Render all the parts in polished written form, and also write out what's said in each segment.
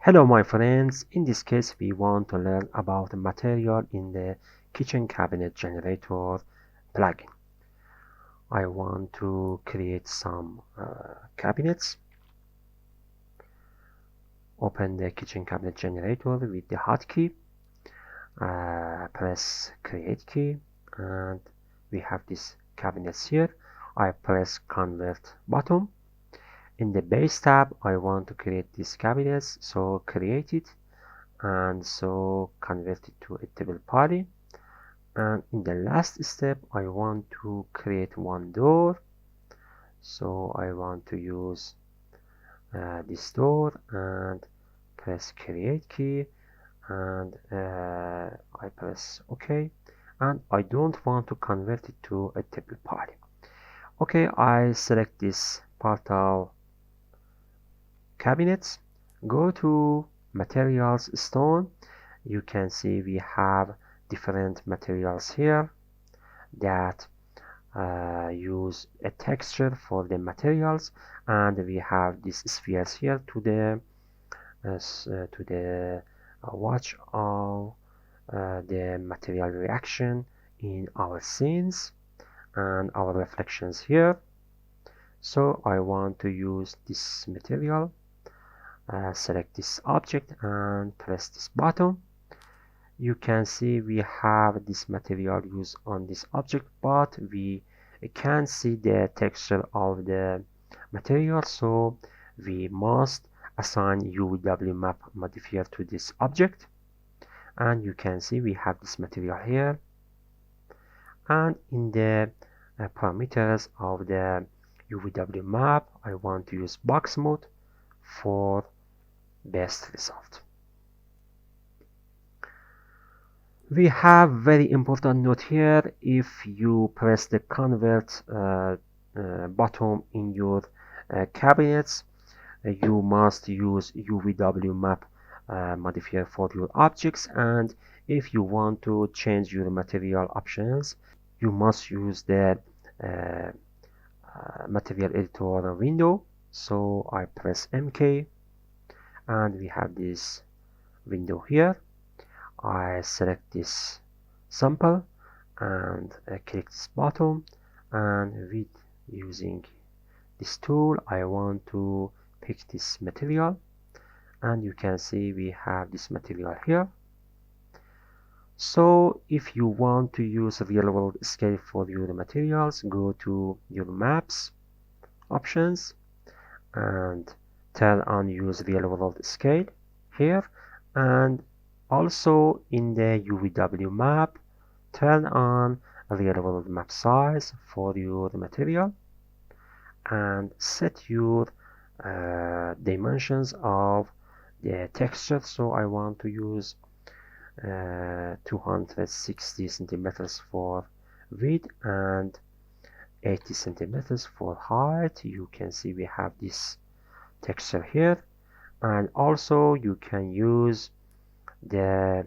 Hello my friends, in this case we want to learn about the material in the kitchen cabinet generator plugin. I want to create some cabinets. Open the kitchen cabinet generator with the hotkey, press create key, and we have these cabinets here. I press convert button. In the base tab I want to create these cabinets, so create it and so convert it to a table party. And in the last step I want to create one door, so I want to use this door and press create key, and I press OK, and I don't want to convert it to a table party. Okay, I select this part of cabinets, go to materials stone. You can see we have different materials here that use a texture for the materials, and we have these spheres here to the watch of the material reaction in our scenes and our reflections here. So I want to use this material. Select this object and press this button. You can see we have this material used on this object, but we can't see the texture of the material, so we must assign UVW map modifier to this object. And you can see we have this material here, and in the parameters of the UVW map I want to use box mode for best result. We have very important note here. If you press the convert button in your cabinets, you must use UVW map modifier for your objects, and if you want to change your material options, you must use the material editor window. So I press MK, and we have this window here. I select this sample and click this button, and with using this tool I want to pick this material, and you can see we have this material here. So if you want to use a real world scale for your materials, go to your maps options and turn on use real world scale here, and also in the UVW map turn on real world map size for your material and set your dimensions of the texture. So I want to use 260 centimeters for width and 80 centimeters for height. You can see we have this texture here, and also you can use the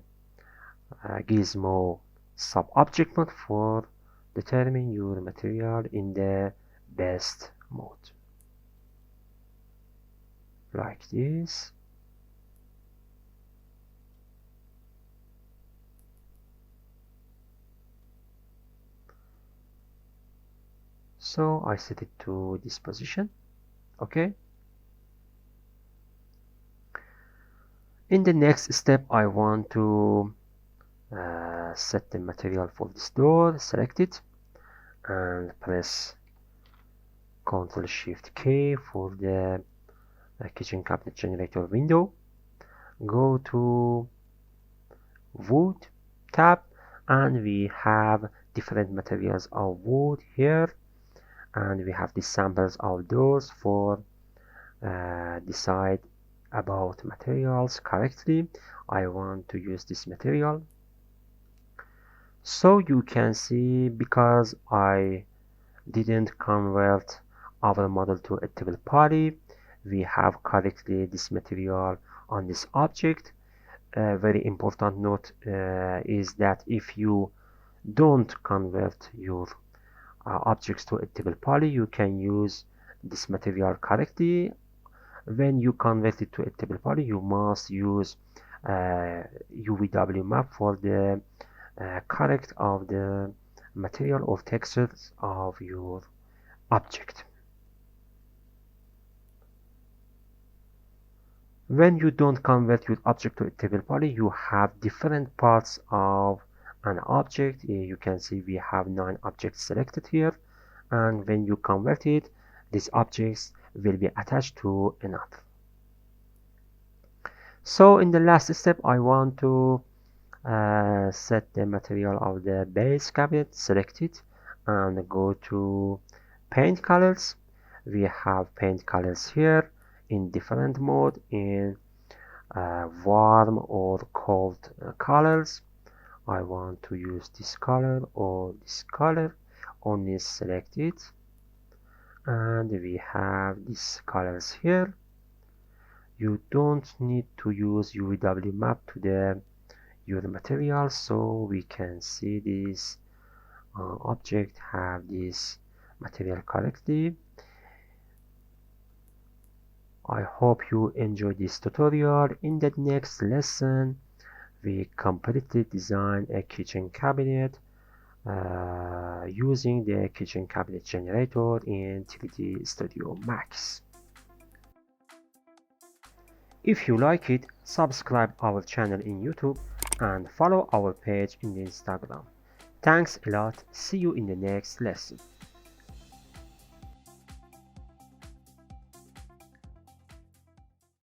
gizmo sub object mode for determining your material in the best mode, like this. So I set it to this position. Okay, in the next step I want to set the material for this door. Select it and press Ctrl Shift K for the kitchen cabinet generator window. Go to wood tab, and we have different materials of wood here, and we have the samples of those for decide about materials correctly. I want to use this material. So you can see, because I didn't convert our model to a table party, we have correctly this material on this object. A very important note is that if you don't convert your objects to a table poly, you can use this material correctly When you convert it to a table poly, you must use UVW map for the correct of the material or textures of your object. When you don't convert your object to a table poly, you have different parts of an object. You can see we have 9 objects selected here, and when you convert it, these objects will be attached to another. So in the last step, I want to set the material of the base cabinet, select it, and go to paint colors. We have paint colors here in different mode, in warm or cold colors. I want to use this color or this color. Only select it, and we have these colors here. You don't need to use UVW map to the your material, so we can see this object have this material correctly. I hope you enjoyed this tutorial. In the next lesson, we completely design a kitchen cabinet using the kitchen cabinet generator in 3D Studio Max. If you like it, subscribe our channel in YouTube and follow our page in Instagram. Thanks a lot. See you in the next lesson.